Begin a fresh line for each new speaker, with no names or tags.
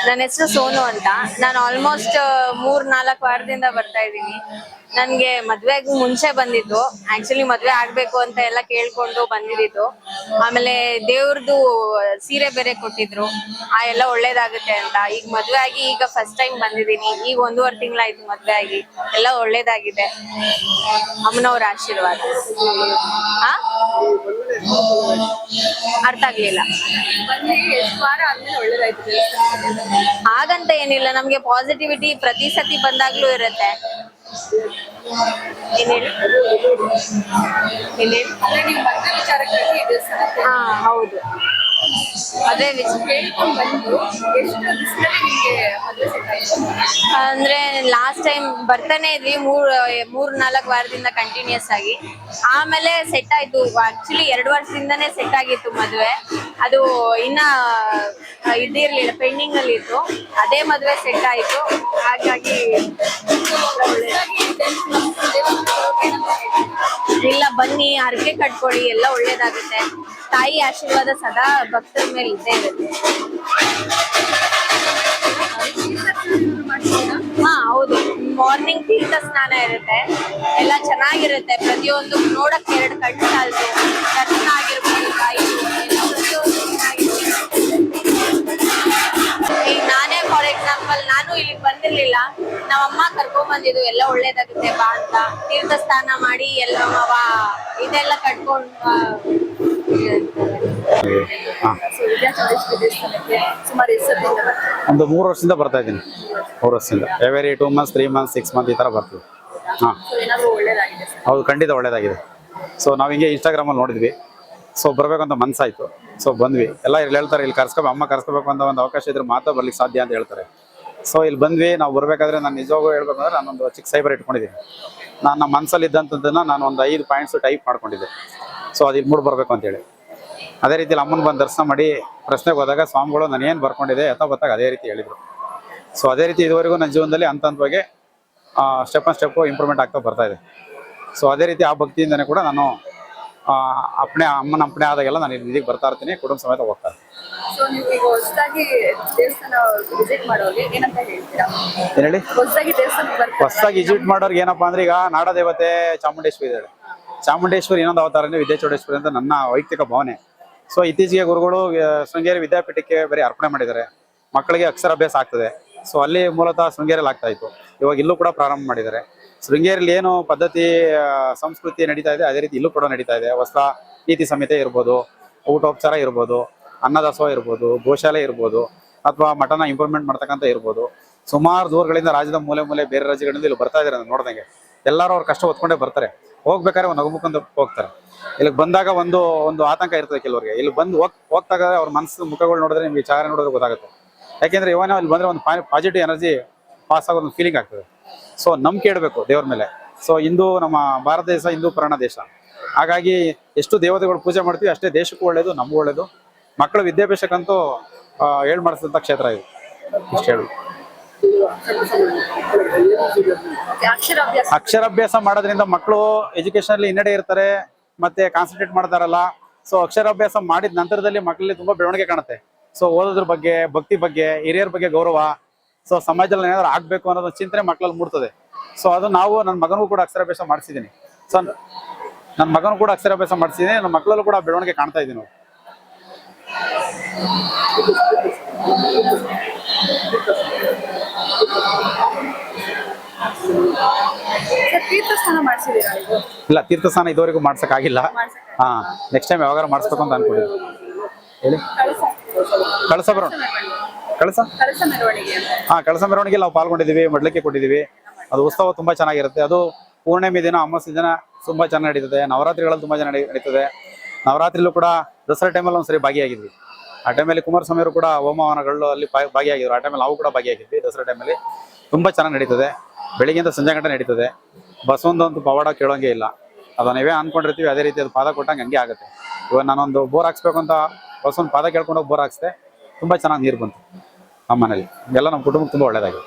ನನ್ನ ಹೆಸರು ಸೋನು ಅಂತ. ನಾನು ಆಲ್ಮೋಸ್ಟ್ 3-4 ವಾರದಿಂದ ಬರ್ತಾ ಇದ್ದೀನಿ. ನನ್ಗೆ ಮದ್ವೆಗೂ ಮುಂಚೆ ಬಂದಿದ್ದು, ಆಕ್ಚುಲಿ ಮದ್ವೆ ಆಗ್ಬೇಕು ಅಂತ ಎಲ್ಲ ಕೇಳ್ಕೊಂಡು ಬಂದಿದ್ದು. ಆಮೇಲೆ ದೇವ್ರದ್ದು ಸೀರೆ ಬೇರೆ ಕೊಟ್ಟಿದ್ರು, ಎಲ್ಲ ಒಳ್ಳೇದಾಗುತ್ತೆ ಅಂತ. ಈಗ ಮದ್ವೆ ಆಗಿ ಈಗ ಫಸ್ಟ್ ಟೈಮ್ ಬಂದಿದ್ದೀನಿ. ಈಗ 1.5 ತಿಂಗಳಾಯ್ತು ಮದ್ವೆ ಆಗಿ, ಎಲ್ಲ ಒಳ್ಳೇದಾಗಿದೆ. ಅಮ್ಮನವ್ರ ಆಶೀರ್ವಾದ. ಅರ್ಥ ಆಗ್ಲಿಲ್ಲ. ಹಾಗಂತ ಏನಿಲ್ಲ, ನಮ್ಗೆ ಪಾಸಿಟಿವಿಟಿ ಪ್ರತಿ ಸತಿ ಬಂದಾಗ್ಲೂ ಇರುತ್ತೆ. ಹಾ ಹೌದು, ಅದೇ ಅಂದ್ರೆ ಲಾಸ್ಟ್ ಟೈಮ್ ಬರ್ತಾನೆ ಇದ್ವಿ 3-4 ವಾರದಿಂದ ಕಂಟಿನ್ಯೂಸ್ ಆಗಿ. ಆಮೇಲೆ ಸೆಟ್ ಆಯ್ತು. ಆಕ್ಚುಲಿ 2 ವರ್ಷದಿಂದಾನೇ ಸೆಟ್ ಆಗಿತ್ತು ಮದ್ವೆ. ಅದು ಇನ್ನ ಇದಿರ್ಲಿಲ್ಲ, ಪೆಂಡಿಂಗ್ ಅಲ್ಲಿ ಇತ್ತು. ಅದೇ ಮದ್ವೆ ಸೆಟ್ ಆಯ್ತು. ಹಾಗಾಗಿ ಇಲ್ಲ, ಬನ್ನಿ, ಹರಕೆ ಕಟ್ಕೊಳ್ಳಿ, ಎಲ್ಲ ಒಳ್ಳೇದಾಗುತ್ತೆ. ತಾಯಿ ಆಶೀರ್ವಾದ ಸದಾ ಭಕ್ತರ ಮೇಲೆ ಇದ್ದೇ ಇರುತ್ತೆ. ಹಾ ಹೌದು, ಮಾರ್ನಿಂಗ್ ತೀರ್ಥ ಸ್ನಾನ ಇರುತ್ತೆ, ಎಲ್ಲ ಚೆನ್ನಾಗಿರುತ್ತೆ. ಪ್ರತಿಯೊಂದು ನೋಡಕ್ 2 ಕಣ್ಣು ಸಾಲದು. ದರ್ಶನ ಆಗಿರ್ಬೋದು, ತಾಯಿ ಈಗ ನಾನೇ ಫಾರ್ ಎಕ್ಸಾಂಪಲ್, ನಾನು ಇಲ್ಲಿಗೆ ಬಂದಿರ್ಲಿಲ್ಲ, ನಾವಮ್ಮ ಕರ್ಕೊಂಡ್ ಬಂದಿದ್ದು ಎಲ್ಲ ಒಳ್ಳೇದಾಗುತ್ತೆ ಬಾ ಅಂತ. ತೀರ್ಥ ಸ್ನಾನ ಮಾಡಿ ಎಲ್ಲ ಇದೆಲ್ಲ ಕಟ್ಕೊಂಡು
ಒಂದು 3 ವರ್ಷದಿಂದ ಬರ್ತಾ ಇದ್ದೀನಿ. 3 ವರ್ಷದಿಂದ ಎವರಿ 2 ಮಂತ್ಸ್ 3 ಮಂತ್ಸ್ 6 ಮಂತ್ ಈ ಥರ ಬರ್ತೀವಿ. ಹಾಂ ಹೌದು, ಖಂಡಿತ ಒಳ್ಳೇದಾಗಿದೆ. ಸೊ ನಾವು ಹಿಂಗೆ ಇನ್ಸ್ಟಾಗ್ರಾಮಲ್ಲಿ ನೋಡಿದ್ವಿ, ಸೊ ಬರಬೇಕಂತ ಮನಸ್ಸಾಯಿತು. ಸೊ ಬಂದ್ವಿ. ಎಲ್ಲ ಇಲ್ಲಿ ಹೇಳ್ತಾರೆ, ಇಲ್ಲಿ ಅಮ್ಮ ಕರ್ಸ್ಕೋಬೇಕು ಅಂತ ಒಂದು ಅವಕಾಶ ಇದ್ರೆ ಮಾತ್ರ ಬರ್ಲಿಕ್ಕೆ ಸಾಧ್ಯ ಅಂತ ಹೇಳ್ತಾರೆ. ಸೊ ಇಲ್ಲಿ ಬಂದ್ವಿ. ನಾವು ಬರಬೇಕಾದ್ರೆ ನಾನು ನಿಜವಾಗೂ ಹೇಳ್ಬೇಕಂದ್ರೆ ನಾನೊಂದು ಚಿಕ್ಕ ಸೈಬರ್ ಇಟ್ಕೊಂಡಿದ್ದೀನಿ. ನಾನು ನಮ್ಮ ಮನಸ್ಸಲ್ಲಿ ಇದ್ದಂಥದ್ದನ್ನು ನಾನು ಒಂದು 5 ಪಾಯಿಂಟ್ಸು ಟೈಪ್ ಮಾಡ್ಕೊಂಡಿದ್ದೆ. ಸೊ ಅದು ಇಲ್ಲಿ ಬರಬೇಕು ಅಂತೇಳಿ. ಅದೇ ರೀತಿಯಲ್ಲಿ ಅಮ್ಮನ ಬಂದು ದರ್ಶನ ಮಾಡಿ ಪ್ರಶ್ನೆಗೆ ಹೋದಾಗ ಸ್ವಾಮಿಗಳು ನಾನು ಏನು ಬರ್ಕೊಂಡಿದ್ದೆ ಯಥಾವತ್ತಾಗಿ ಅದೇ ರೀತಿ ಹೇಳಿದರು. ಸೊ ಅದೇ ರೀತಿ ಇದುವರೆಗೂ ನನ್ನ ಜೀವನದಲ್ಲಿ ಹಂತವಾಗಿ ಸ್ಟೆಪ್ ಆನ್ ಸ್ಟೆಪ್ಪು ಇಂಪ್ರೂವ್ಮೆಂಟ್ ಆಗ್ತಾ ಬರ್ತಾ ಇದೆ. ಸೊ ಅದೇ ರೀತಿ ಆ ಭಕ್ತಿಯಿಂದನೇ ಕೂಡ ನಾನು ಅಮ್ಮನ ಅಪ್ಪಣೆ ಆದಾಗೆಲ್ಲ ನಾನು ಇದಕ್ಕೆ ಬರ್ತಾ ಇರ್ತೀನಿ, ಕುಟುಂಬ ಸಮೇತ ಹೋಗ್ತಾ ಇರ್ತೀನಿ. ಹೇಳಿ, ಹೊಸದಾಗಿ ವಿಸಿಟ್ ಮಾಡೋರ್ಗೆ ಏನಪ್ಪ ಅಂದ್ರೆ, ಈಗ ನಾಡದೇವತೆ ಚಾಮುಂಡೇಶ್ವರಿ ಇದ್ದಾಳೆ. ಚಾಮುಂಡೇಶ್ವರಿ ಇನ್ನೊಂದು ಅವತಾರನೇ ವಿದ್ಯಾಚೌಡೇಶ್ವರಿ ಅಂತ ನನ್ನ ವೈಯಕ್ತಿಕ ಭಾವನೆ. ಸೊ ಇತ್ತೀಚೆಗೆ ಗುರುಗಳು ಶೃಂಗೇರಿ ವಿದ್ಯಾಪೀಠಕ್ಕೆ ಬರೀ ಅರ್ಪಣೆ ಮಾಡಿದ್ದಾರೆ. ಮಕ್ಕಳಿಗೆ ಅಕ್ಷರಾಭ್ಯಾಸ ಆಗ್ತದೆ. ಸೊ ಅಲ್ಲಿ ಮೂಲತಃ ಶೃಂಗೇರಿಯಲ್ಲಿ ಆಗ್ತಾ ಇತ್ತು, ಇವಾಗ ಇಲ್ಲೂ ಕೂಡ ಪ್ರಾರಂಭ ಮಾಡಿದ್ದಾರೆ. ಶೃಂಗೇರಿಯಲ್ಲಿ ಏನು ಪದ್ಧತಿ ಸಂಸ್ಕೃತಿ ನಡೀತಾ ಇದೆ, ಅದೇ ರೀತಿ ಇಲ್ಲೂ ಕೂಡ ನಡೀತಾ ಇದೆ. ಹೊಸ ನೀತಿ ಸಂಹಿತೆ ಇರ್ಬೋದು, ಊಟೋಪಚಾರ ಇರ್ಬೋದು, ಅನ್ನದಾಸೋಹ ಇರ್ಬೋದು, ಗೋಶಾಲೆ ಇರ್ಬೋದು, ಅಥವಾ ಮಠನ ಇಂಪ್ರೂವ್ಮೆಂಟ್ ಮಾಡ್ತಕ್ಕಂಥ ಇರ್ಬೋದು. ಸುಮಾರು ದೂರಗಳಿಂದ ರಾಜ್ಯದ ಮೂಲೆ ಬೇರೆ ರಾಜ್ಯಗಳಿಂದ ಇಲ್ಲಿ ಬರ್ತಾ ಇದ್ದಾರೆ. ನೋಡ್ದಂಗೆ ಎಲ್ಲರೂ ಅವ್ರ ಕಷ್ಟ ಹೊತ್ಕೊಂಡೇ ಬರ್ತಾರೆ. ಹೋಗ್ಬೇಕಾದ್ರೆ ಒಂದು ನಗುಮುಖಂತ ಹೋಗ್ತಾರೆ. ಇಲ್ಲಿಗೆ ಬಂದಾಗ ಒಂದು ಆತಂಕ ಇರ್ತದೆ ಕೆಲವರಿಗೆ. ಇಲ್ಲಿ ಬಂದು ಹೋಗ್ತಾಗ ಅವ್ರ ಮನಸ್ಸು ಮುಖಗಳು ನೋಡಿದ್ರೆ ನಿಮ್ಗೆ ಚಾರ ನೋಡಿದ್ರೆ ಗೊತ್ತಾಗುತ್ತೆ. ಯಾಕೆಂದ್ರೆ ಇವನ ಇಲ್ಲಿ ಬಂದ್ರೆ ಒಂದು ಪಾಸಿಟಿವ್ ಎನರ್ಜಿ ಪಾಸ್ ಆಗೋದು ಒಂದು ಫೀಲಿಂಗ್ ಆಗ್ತದೆ. ಸೊ ನಂಬಿಕೆ ಇಡಬೇಕು ದೇವ್ರ ಮೇಲೆ. ಸೊ ನಮ್ಮ ಭಾರತ ದೇಶ ಹಿಂದೂ ಪುರಾಣ ದೇಶ. ಹಾಗಾಗಿ ಎಷ್ಟು ದೇವತೆಗಳು ಪೂಜೆ ಮಾಡ್ತೀವಿ ಅಷ್ಟೇ ದೇಶಕ್ಕೂ ಒಳ್ಳೇದು, ನಮಗೂ ಒಳ್ಳೇದು. ಮಕ್ಕಳ ವಿದ್ಯಾಭ್ಯಾಸಕ್ಕಂತೂ ಹೇಳಿ ಮಾಡಿಸಿದಂಥ ಕ್ಷೇತ್ರ ಇದು. ಇಷ್ಟು ಹೇಳು. ಅಕ್ಷರಾಭ್ಯಾಸ ಮಾಡೋದ್ರಿಂದ ಮಕ್ಕಳು ಎಜುಕೇಶನಲ್ಲಿ ಹಿನ್ನಡೆ ಇರ್ತಾರೆ, ಮತ್ತೆ ಕಾನ್ಸಂಟ್ರೇಟ್ ಮಾಡ್ತಾರಲ್ಲ. ಸೊ ಅಕ್ಷರಾಭ್ಯಾಸ ಮಾಡಿದ ನಂತರದಲ್ಲಿ ಮಕ್ಕಳಲ್ಲಿ ತುಂಬಾ ಬೆಳವಣಿಗೆ ಕಾಣುತ್ತೆ. ಸೊ ಓದೋದ್ರ ಬಗ್ಗೆ, ಭಕ್ತಿ ಬಗ್ಗೆ, ಹಿರಿಯರ ಬಗ್ಗೆ ಗೌರವ, ಸೊ ಸಮಾಜದಲ್ಲಿ ಏನಾದ್ರು ಆಗ್ಬೇಕು ಅನ್ನೋದು ಚಿಂತನೆ ಮಕ್ಕಳಲ್ಲಿ ಮೂಡ್ತದೆ. ಸೊ ಅದು ನನ್ನ ಮಗನಿಗೂ ಕೂಡ ಅಕ್ಷರಾಭ್ಯಾಸ ಮಾಡಿಸಿದ್ದೀನಿ. ಸೊ ನನ್ನ ಮಗನೂ ಕೂಡ ಅಕ್ಷರಾಭ್ಯಾಸ ಮಾಡಿಸಿದ್ದೀನಿ. ನನ್ನ ಮಕ್ಕಳಲ್ಲೂ ಕೂಡ ಬೆಳವಣಿಗೆ ಕಾಣ್ತಾ ಇದ್ದೀನಿ. ಇಲ್ಲ, ತೀರ್ಥಸ್ಥಾನ ಇದುವರೆಗೂ ಮಾಡ್ಸಕ್ಕಾಗಿಲ್ಲ. ನೆಕ್ಸ್ಟ್ ಟೈಮ್ ಯಾವಾಗಾರು ಮಾಡಿಸ್ಬೇಕು ಅಂತ ಅನ್ಕೊಂಡಿದ್ದೀನಿ. ಹೇಳಿ. ಕಳಸ ಮೆರವಣಿಗೆ ನಾವು ಪಾಲ್ಗೊಂಡಿದ್ದೀವಿ, ಮಡ್ಲಕ್ಕೆ ಕೊಟ್ಟಿದ್ದೀವಿ. ಅದು ಉತ್ಸವ ತುಂಬಾ ಚೆನ್ನಾಗಿರುತ್ತೆ. ಅದು ಪೂರ್ಣಿಮೆ ದಿನ, ಅಮಾವಾಸ್ಯೆ ದಿನ ತುಂಬಾ ಚೆನ್ನಾಗಿ ನಡೀತದೆ. ನವರಾತ್ರಿಗಳಲ್ಲಿ ತುಂಬಾ ಚೆನ್ನಾಗಿ ನಡೀತದೆ. ನವರಾತ್ರಿಲೂ ಕೂಡ ದಸರಾ ಟೈಮಲ್ಲಿ ಒಂದ್ಸರಿ ಭಾಗಿಯಾಗಿದ್ವಿ. ಆ ಟೈಮಲ್ಲಿ ಕುಮಾರಸ್ವಾಮಿಯವರು ಕೂಡ ಹೋಮವನಗಳು ಅಲ್ಲಿ ಭಾಗಿಯಾಗಿದ್ರು. ಆ ಟೈಮಲ್ಲಿ ನಾವು ಕೂಡ ಭಾಗಿಯಾಗಿದ್ವಿ. ದಸರಾ ಟೈಮಲ್ಲಿ ತುಂಬಾ ಚೆನ್ನಾಗಿ ನಡೀತದೆ. ಬೆಳಿಗ್ಗೆಯಿಂದ ಸಂಜೆ ಗಂಟೆ ನಡೀತದೆ. ಬಸವೊಂದಂತೂ ಪವಾಡ ಕೇಳೋಂಗೆ ಇಲ್ಲ. ಅದು ನೀವೇ ಅನ್ಕೊಂಡಿರ್ತೀವಿ, ಅದೇ ರೀತಿ ಅದು ಪಾದ ಕೊಟ್ಟಂಗೆ ಹಂಗೆ ಆಗುತ್ತೆ. ಇವಾಗ ನಾನೊಂದು ಬೋರ್ ಹಾಕ್ಸ್ಬೇಕು ಅಂತ ಬಸವನ ಪಾದ ಕೇಳ್ಕೊಂಡು ಹೋಗಿ ಬೋರ್ ಹಾಕ್ಸ್ದೆ. ತುಂಬಾ ಚೆನ್ನಾಗಿ ನೀರು ಬಂತು ನಮ್ಮ ಮನೇಲಿ. ಎಲ್ಲ ನಮ್ಮ ಕುಟುಂಬಕ್ಕೆ ತುಂಬಾ ಒಳ್ಳೇದಾಗಿದೆ.